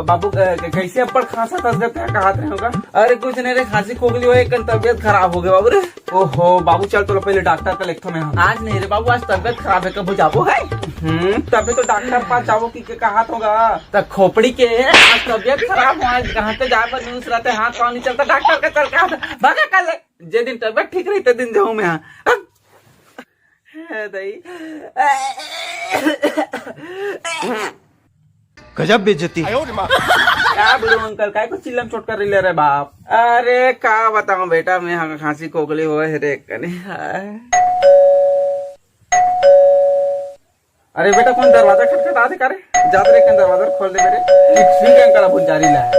बाबू कैसे अप्पड़ खांसा तबियत कहा होगा? अरे कुछ नहीं रे, खांसी खोखली हो, एक तबियत खराब हो गया बाबू रे। ओहो बाबू चल तो पहले डॉक्टर का लेखो में। आज नहीं रे बाबू, आज तबियत खराब है, कब जाबो है? तभी तो डॉक्टर पास जाओ की कहा होगा तो खोपड़ी के आज तबियत खराब हो, आज कहाँ पे जाए पर न्यूज रहते, हाथ पाँव नहीं चलता, डॉक्टर का चल कहा भागा कल जे दिन तबियत ठीक रही ते दिन जाऊँ मैं। गजब बेइज्जती। क्या बोलूं अंकल, काय को चिल्लम चोट कर रही रे बाप। अरे क्या बताऊं बेटा, मैं खांसी खोखली हो रे कने। अरे बेटा कौन दरवाजा खटखटा दे करे, जाते रे दरवाजा खोल दे मेरे। ठीक है अंकल, अब जारी ला है।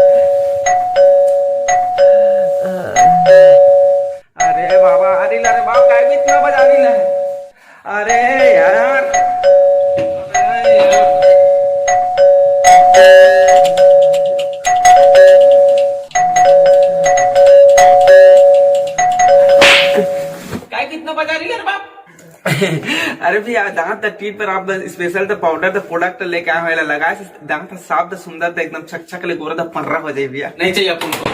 अरे बाबा अरे ला रे बाप, काय भी इतना बजा रही है? अरे यार काय कितना बजा रही है बाप? अरे भैया दांत टीट पर आप special the powder the product लेके आए हो, लगाए से दांत साफ द सुंदर द एकदम छक छक ले गोरा द पर्रा हो जाए भैया। नहीं चाहिए अपन को।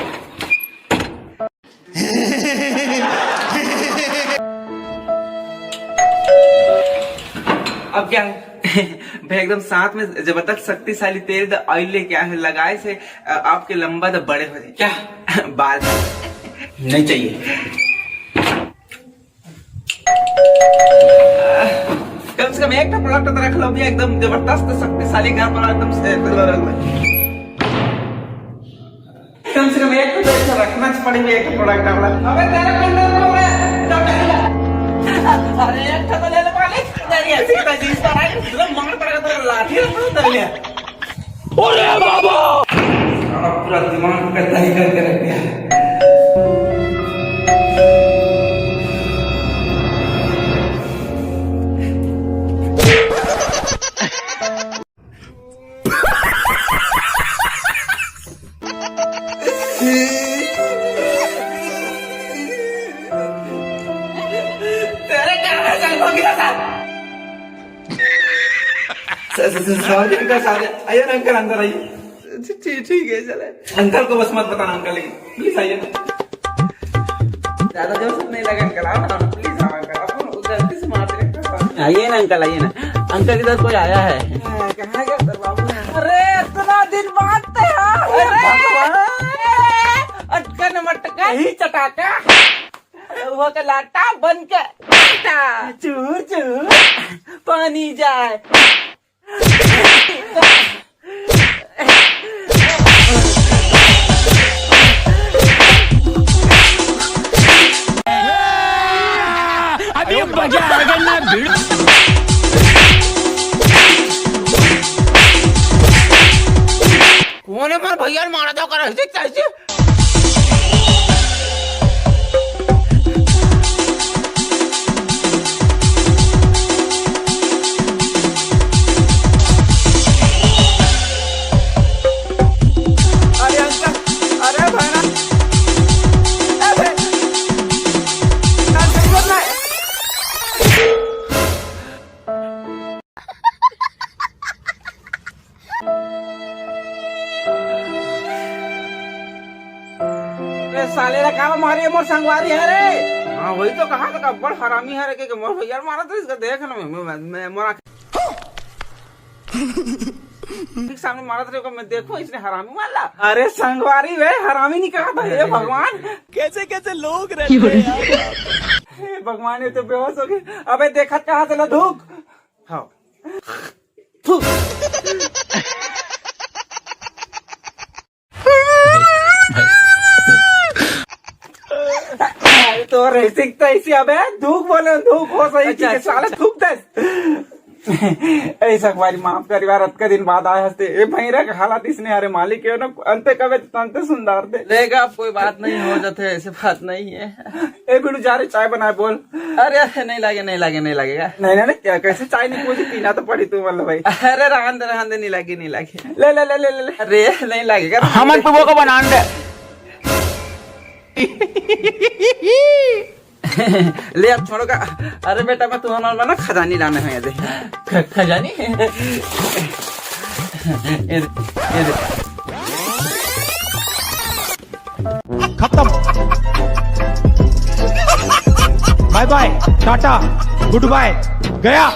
अब क्या है भाई, एकदम साथ में जबरदस्त शक्तिशाली तेल द ऑयल लेके आए हैं, लगाए से आपके लंबा द बड़े हो जाए। क्या बाल नहीं चाहिए? कम से कम एक प्रोडक्ट तो रख लो भैया, एकदम जबरदस्त शक्तिशाली घर पर एकदम से कम से कम एक तो रखना पड़ेगा, एक प्रोडक्ट वाला। अबे तेरा कंडर हो गया। अरे एक तो ले ले वाले तेरी ऐसी तजीज पर आई, मतलब मार पड़ेगा तो लाठी उतर लिया। ओरे बाबा पूरा दिमाग करता ही करके रख दिया। आइए ना अंकल, अंदर आइए। ठीक है चले, अंकल को बस मत बताना अंकल, प्लीज आइए। ज्यादा जोर से नहीं लगा अंकल, आओ ना प्लीज, आओ अंकल, अपन गलती से मार दे। आइए ना अंकल, आइए ना अंकल, इधर कोई आया है। कहाँ गया सर बाबू? अरे इतना दिन बाद अटकन मटका ही चटाका वो के लाटा बन के चूर चूर पानी जाए। अभी मजा आएगा ना भीड़। कौन है भैया मारा था कर कैसे? साले रा काम मारी मोर संगवारी है रे। हाँ वही तो कहा था, बड़ हरामी है रे के मोर भैया मारा तो इसका देख ना मैं मोरा ठीक सामने मारा था, मैं देखो इसने हरामी मारा। अरे संगवारी वे हरामी नहीं कहा था। हे भगवान कैसे कैसे लोग रहते हैं यार। हे भगवान ये तो बेहोश हो गए। अबे देखा कहा चला धूक। हाँ तो रेसिंग तो ऐसी अबे धूक बोले धूक हो सही। अच्छा, साले धूक दे ऐसा हमारी माफ करिवार अत का दिन बाद आए हंसते ए भैरा का हालात इसने अरे मालिक है ना अंते कवे तंते सुंदर थे लेगा अब कोई बात नहीं हो जाते ऐसे बात नहीं है। ए बिड़ू जा रे चाय बनाए बोल। अरे नहीं लगेगा नहीं क्या कैसे चाय नहीं पूछ पीना तो पड़ी तू मतलब भाई। अरे रहन दे नहीं लगे ले अरे नहीं लगेगा हमन पे वो को बना दे ले अब छोड़ो का। अरे बेटा मैं तुम्हारा ना खजानी लाने हैं ये खजानी खत्म bye bye tata goodbye गया।